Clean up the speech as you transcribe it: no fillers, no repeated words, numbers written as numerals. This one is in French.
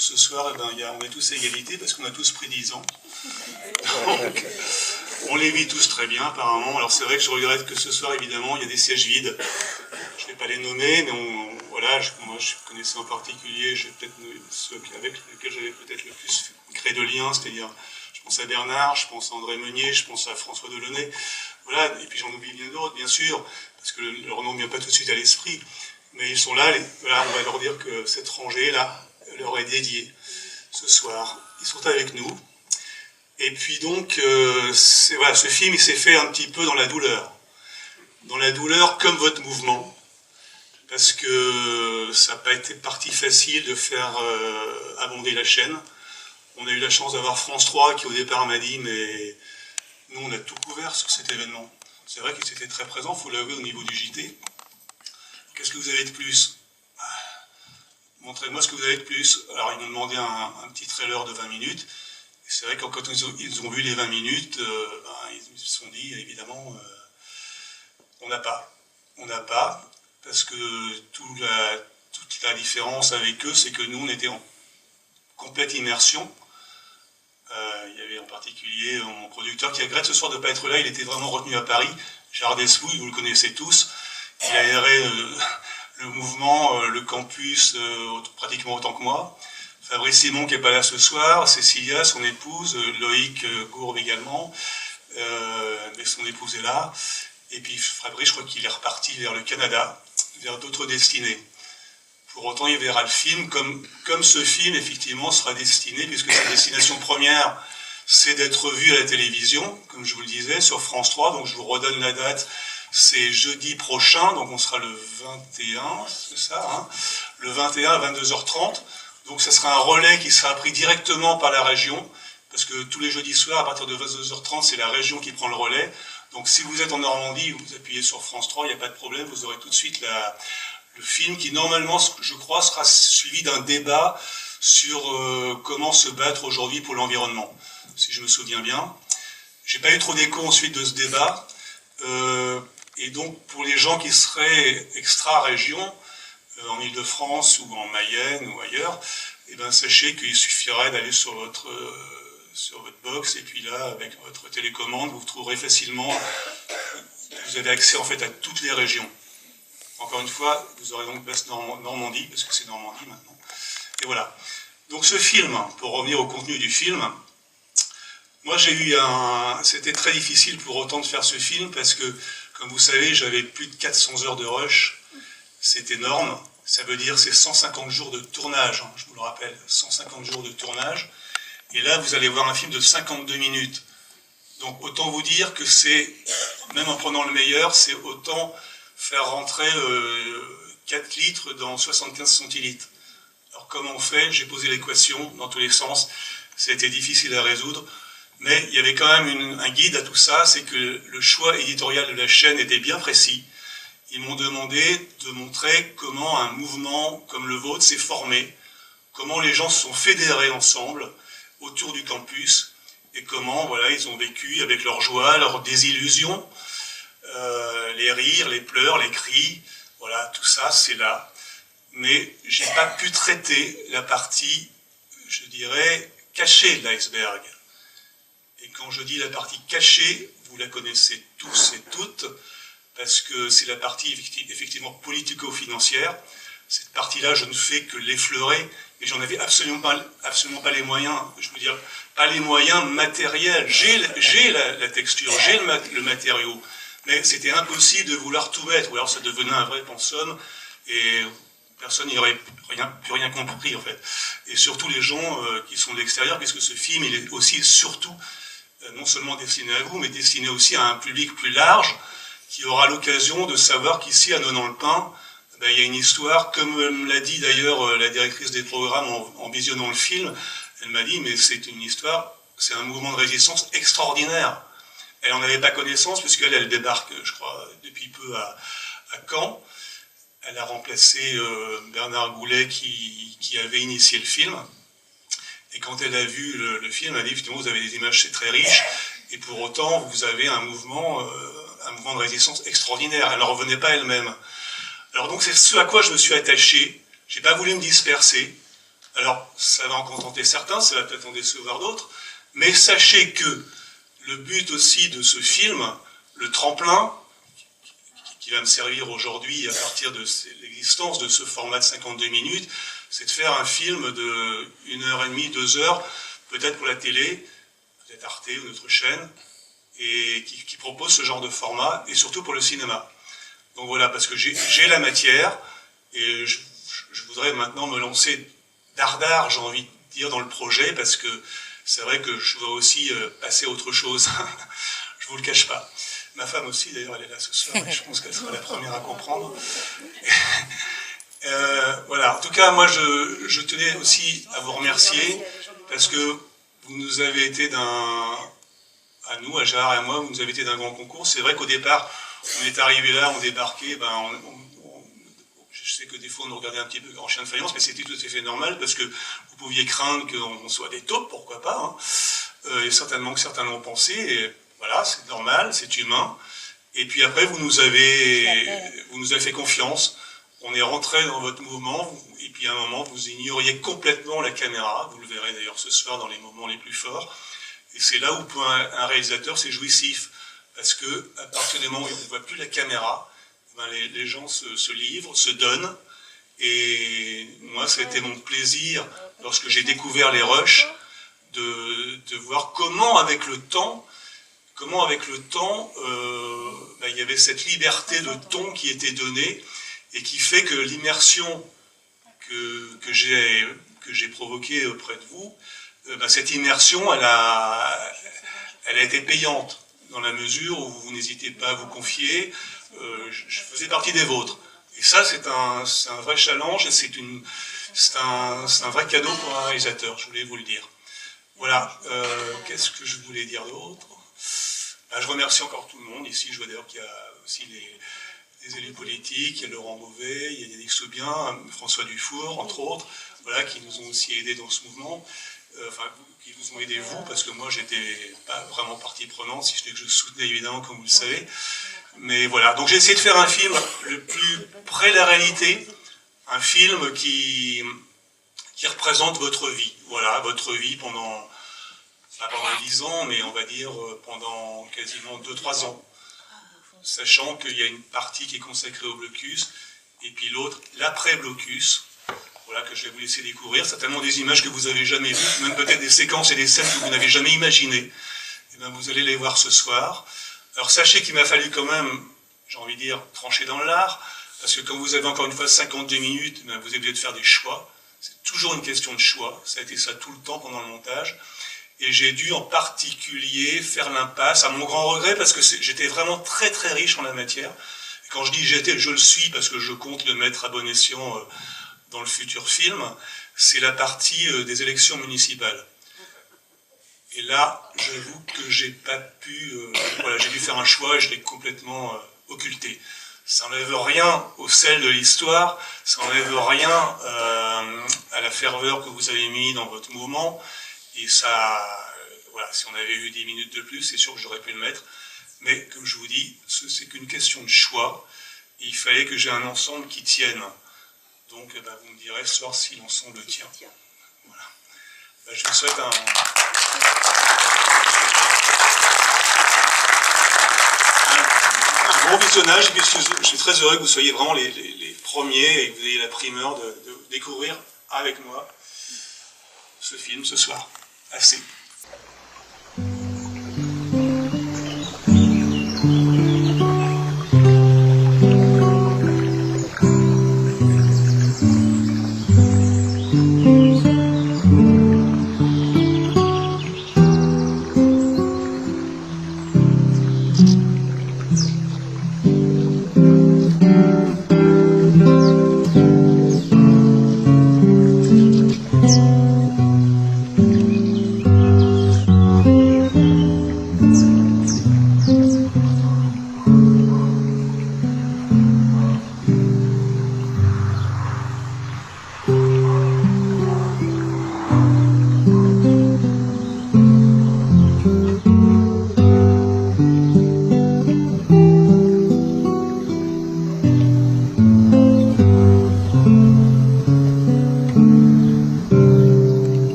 Ce soir, on est tous à égalité parce qu'on a tous pris 10 ans. Donc, on les vit tous très bien apparemment. Alors c'est vrai que je regrette que ce soir, évidemment, il y a des sièges vides. Je ne vais pas les nommer, mais voilà, moi je connaissais en particulier ceux avec lesquels j'avais peut-être le plus créé de liens, c'est-à-dire je pense à Bernard, je pense à André Meunier, je pense à François Delaunay. Voilà, et puis j'en oublie bien d'autres, bien sûr, parce que leur nom ne vient pas tout de suite à l'esprit. Mais ils sont là, voilà, on va leur dire que cette rangée-là leur est dédiée ce soir. Ils sont avec nous. Et puis donc, voilà, ce film, il s'est fait un petit peu dans la douleur. Dans la douleur comme votre mouvement. Parce que ça n'a pas été partie facile de faire abonder la chaîne. On a eu la chance d'avoir France 3 qui au départ m'a dit, mais nous on a tout couvert sur cet événement. C'est vrai qu'ils étaient très présents, il faut l'avouer, au niveau du JT. Qu'est-ce que vous avez de plus? Montrez-moi ce que vous avez de plus. Alors ils nous demandaient un petit trailer de 20 minutes. Et c'est vrai que quand ils ont vu les 20 minutes, ils se sont dit, évidemment, on n'a pas. On n'a pas, parce que toute la différence avec eux, c'est que nous, on était en complète immersion. Il y avait en particulier mon producteur qui regrette ce soir de ne pas être là. Il était vraiment retenu à Paris. Gérard Despouille, vous le connaissez tous. Il aérait le mouvement, le campus, pratiquement autant que moi. Fabrice Simon qui n'est pas là ce soir, Cécilia, son épouse, Loïc Gourbe également, mais son épouse est là. Et puis Fabrice, je crois qu'il est reparti vers le Canada, vers d'autres destinées. Pour autant, il verra le film comme ce film, effectivement, sera destiné, puisque sa destination première, c'est d'être vu à la télévision, comme je vous le disais, sur France 3. Donc je vous redonne la date, c'est jeudi prochain, donc on sera le 21, c'est ça, hein, le 21 à 22h30. Donc ça sera un relais qui sera pris directement par la région, parce que tous les jeudis soirs, à partir de 22h30, c'est la région qui prend le relais. Donc si vous êtes en Normandie, vous appuyez sur France 3, il n'y a pas de problème, vous aurez tout de suite le film qui, normalement, je crois, sera suivi d'un débat sur comment se battre aujourd'hui pour l'environnement, si je me souviens bien. J'ai pas eu trop d'écho ensuite de ce débat. Et donc, pour les gens qui seraient extra-région, en Ile-de-France ou en Mayenne ou ailleurs, eh ben, sachez qu'il suffirait d'aller sur votre box et puis là, avec votre télécommande, vous trouverez facilement, vous avez accès en fait à toutes les régions. Encore une fois, vous aurez donc place Normandie, parce que c'est Normandie maintenant. Et voilà. Donc ce film, pour revenir au contenu du film, moi c'était très difficile pour autant de faire ce film, parce que, comme vous savez, j'avais plus de 400 heures de rush. C'est énorme, ça veut dire c'est 150 jours de tournage, hein, je vous le rappelle, 150 jours de tournage. Et là, vous allez voir un film de 52 minutes. Donc autant vous dire que c'est, même en prenant le meilleur, c'est autant faire rentrer 4 litres dans 75 centilitres. Alors comment on fait? J'ai posé l'équation dans tous les sens, c'était difficile à résoudre. Mais il y avait quand même un guide à tout ça, c'est que le choix éditorial de la chaîne était bien précis. Ils m'ont demandé de montrer comment un mouvement comme le vôtre s'est formé, comment les gens se sont fédérés ensemble autour du campus, et comment voilà, ils ont vécu avec leur joie, leur désillusion, les rires, les pleurs, les cris, voilà, tout ça c'est là. Mais j'ai pas pu traiter la partie, je dirais, cachée de l'iceberg. Et quand je dis la partie cachée, vous la connaissez tous et toutes, parce que c'est la partie effectivement politico-financière. Cette partie-là, je ne fais que l'effleurer, et j'en avais absolument pas les moyens, je veux dire, pas les moyens matériels. J'ai la texture, j'ai le matériau, mais c'était impossible de vouloir tout mettre, ou alors ça devenait un vrai pensum, et personne n'y aurait plus rien compris, en fait. Et surtout les gens qui sont de l'extérieur, puisque ce film, il est aussi, surtout, non seulement destiné à vous, mais destiné aussi à un public plus large, qui aura l'occasion de savoir qu'ici, à Nonant-le-Pin, il y a une histoire, comme me l'a dit d'ailleurs la directrice des programmes en visionnant le film, elle m'a dit, mais c'est une histoire, c'est un mouvement de résistance extraordinaire. Elle n'en avait pas connaissance, puisqu'elle elle débarque, je crois, depuis peu à Caen. Elle a remplacé Bernard Goulet qui avait initié le film. Et quand elle a vu le film, elle a dit, effectivement, vous avez des images, c'est très riche, et pour autant, vous avez un mouvement de résistance extraordinaire. Elle n'en revenait pas elle-même. Alors donc c'est ce à quoi je me suis attaché. J'ai pas voulu me disperser. Alors, ça va en contenter certains, ça va peut-être en décevoir d'autres, mais sachez que le but aussi de ce film, le tremplin, qui va me servir aujourd'hui à partir de l'existence de ce format de 52 minutes, c'est de faire un film de 1h30, 2 heures, peut-être pour la télé, peut-être Arte ou notre chaîne, et qui propose ce genre de format, et surtout pour le cinéma. Donc voilà, parce que j'ai la matière, et je voudrais maintenant me lancer dardard, j'ai envie de dire, dans le projet, parce que c'est vrai que je dois aussi passer à autre chose. Je vous le cache pas. Ma femme aussi, d'ailleurs, elle est là ce soir, et je pense qu'elle sera la première à comprendre. Voilà, en tout cas, moi, je tenais aussi à vous remercier, parce que vous nous avez été à nous, à Gérard et à moi, vous nous avez été d'un grand concours. C'est vrai qu'au départ, on est arrivé là, on débarquait, je sais que des fois on nous regardait un petit peu en chien de faïence, mais c'était tout à fait normal, parce que vous pouviez craindre qu'on soit des taupes, pourquoi pas, hein. Et certainement que certains l'ont pensé, et voilà, c'est normal, c'est humain. Et puis après, vous nous avez fait confiance, on est rentré dans votre mouvement, et puis à un moment, vous ignoriez complètement la caméra, vous le verrez d'ailleurs ce soir dans les moments les plus forts. Et c'est là où pour un réalisateur c'est jouissif, parce que à partir du moment où on ne voit plus la caméra, ben les gens se livrent, se donnent. Et moi, ça a été mon plaisir, lorsque j'ai découvert les rushs, de voir comment avec le temps, ben, il y avait cette liberté de ton qui était donnée, et qui fait que l'immersion que j'ai provoquée auprès de vous, ben cette immersion, elle a été payante, dans la mesure où vous n'hésitez pas à vous confier. Je faisais partie des vôtres. Et ça, c'est un vrai challenge, et c'est un vrai cadeau pour un réalisateur, je voulais vous le dire. Voilà, qu'est-ce que je voulais dire d'autre? Ben, je remercie encore tout le monde. Ici, je vois d'ailleurs qu'il y a aussi les élus politiques, il y a Laurent Beauvais, il y a Yannick Soubien, François Dufour, entre autres, voilà, qui nous ont aussi aidés dans ce mouvement. Qui vous ont aidé vous, parce que moi j'étais pas vraiment partie prenante, si je dis que je soutenais évidemment, comme vous le savez. Mais voilà, donc j'ai essayé de faire un film le plus près de la réalité, un film qui représente votre vie. Voilà, votre vie pendant, pas pendant 10 ans, mais on va dire pendant quasiment 2-3 ans. Sachant qu'il y a une partie qui est consacrée au blocus, et puis l'autre, l'après-blocus. Voilà, que je vais vous laisser découvrir, certainement des images que vous n'avez jamais vues, même peut-être des séquences et des scènes que vous n'avez jamais imaginées. Et bien, vous allez les voir ce soir. Alors sachez qu'il m'a fallu quand même, j'ai envie de dire, trancher dans l'art, parce que quand vous avez encore une fois 52 minutes, bien, vous êtes obligé de faire des choix. C'est toujours une question de choix, ça a été ça tout le temps pendant le montage. Et j'ai dû en particulier faire l'impasse, à mon grand regret, parce que j'étais vraiment très très riche en la matière. Et quand je dis j'étais, je le suis, parce que je compte le mettre à bon escient dans le futur film, c'est la partie des élections municipales. Et là, j'avoue que j'ai pas pu... voilà, j'ai dû faire un choix et je l'ai complètement occulté. Ça n'enlève rien au sel de l'histoire, ça n'enlève rien à la ferveur que vous avez mis dans votre mouvement. Et ça, voilà, si on avait eu 10 minutes de plus, c'est sûr que j'aurais pu le mettre. Mais comme je vous dis, c'est qu'une question de choix. Et il fallait que j'ai un ensemble qui tienne. Donc, ben, vous me direz ce soir si l'ensemble tient. Voilà. Ben, je vous souhaite un bon visionnage. Et puis, je suis très heureux que vous soyez vraiment les premiers et que vous ayez la primeur de découvrir avec moi ce film ce soir. Assez.